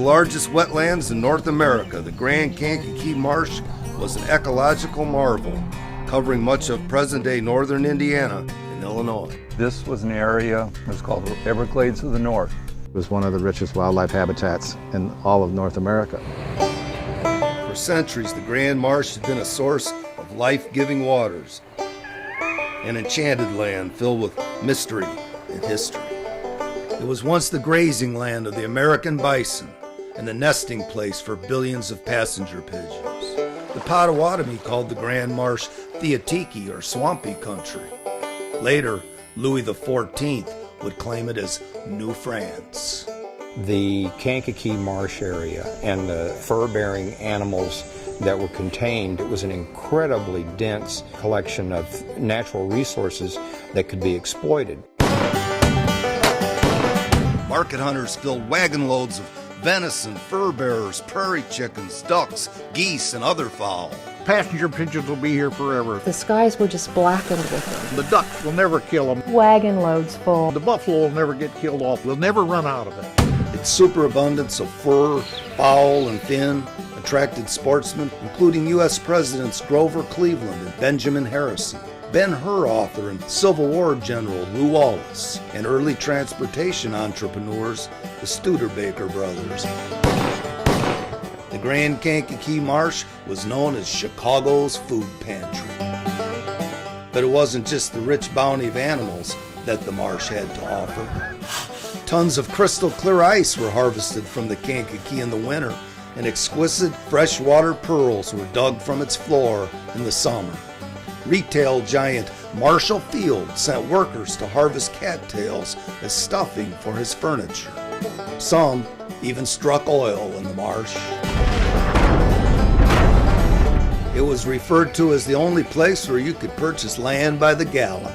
largest wetlands in North America, the Grand Kankakee Marsh was an ecological marvel, covering much of present-day northern Indiana and Illinois. This was an area that was called the Everglades of the North. It was one of the richest wildlife habitats in all of North America. For centuries, the Grand Marsh had been a source of life-giving waters, an enchanted land filled with mystery and history. It was once the grazing land of the American bison and the nesting place for billions of passenger pigeons. The Potawatomi called the Grand Marsh Theotiki, or swampy country. Later, Louis XIV would claim it as New France. The Kankakee Marsh area and the fur-bearing animals that were contained, it was an incredibly dense collection of natural resources that could be exploited. Market hunters filled wagon loads of venison, fur bearers, prairie chickens, ducks, geese, and other fowl. Passenger pigeons will be here forever. The skies were just blackened with them. The ducks will never kill them. Wagon loads full. The buffalo will never get killed off. We'll never run out of it. Its superabundance of fur, fowl, and fin attracted sportsmen, including U.S. Presidents Grover Cleveland and Benjamin Harrison, Ben-Hur author and Civil War General Lew Wallace, and early transportation entrepreneurs, the Studebaker brothers. The Grand Kankakee Marsh was known as Chicago's food pantry. But it wasn't just the rich bounty of animals that the marsh had to offer. Tons of crystal clear ice were harvested from the Kankakee in the winter, and exquisite freshwater pearls were dug from its floor in the summer. Retail giant Marshall Field sent workers to harvest cattails as stuffing for his furniture. Some even struck oil in the marsh. It was referred to as the only place where you could purchase land by the gallon.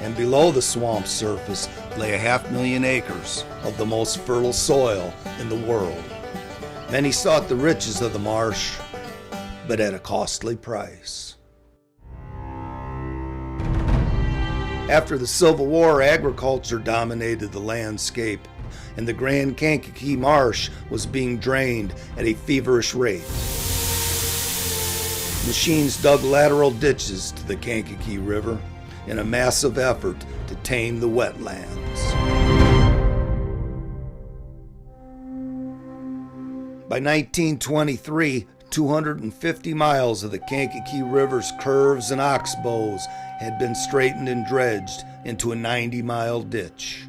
And below the swamp's surface lay 500,000 acres of the most fertile soil in the world. Many sought the riches of the marsh, but at a costly price. After the Civil War, agriculture dominated the landscape, and the Grand Kankakee Marsh was being drained at a feverish rate. Machines dug lateral ditches to the Kankakee River in a massive effort to tame the wetlands. By 1923, 250 miles of the Kankakee River's curves and oxbows had been straightened and dredged into a 90-mile ditch.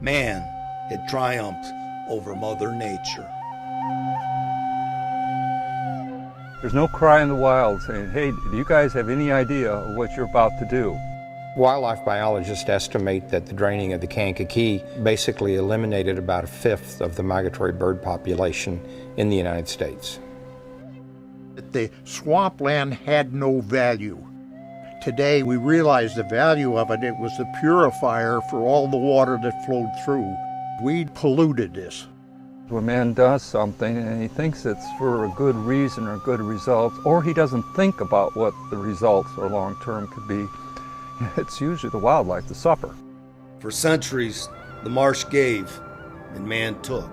Man had triumphed over Mother Nature. There's no cry in the wild saying, hey, do you guys have any idea of what you're about to do? Wildlife biologists estimate that the draining of the Kankakee basically eliminated about 1/5 of the migratory bird population in the United States. The swampland had no value. Today we realize the value of it. It was the purifier for all the water that flowed through. We polluted this. When man does something and he thinks it's for a good reason or good results, or he doesn't think about what the results or long-term could be, it's usually the wildlife that suffer. For centuries, the marsh gave and man took.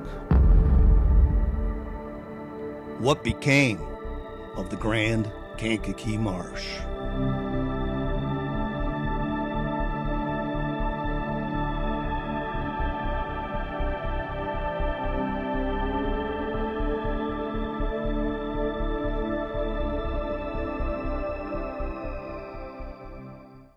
What became of the Grand Kankakee Marsh?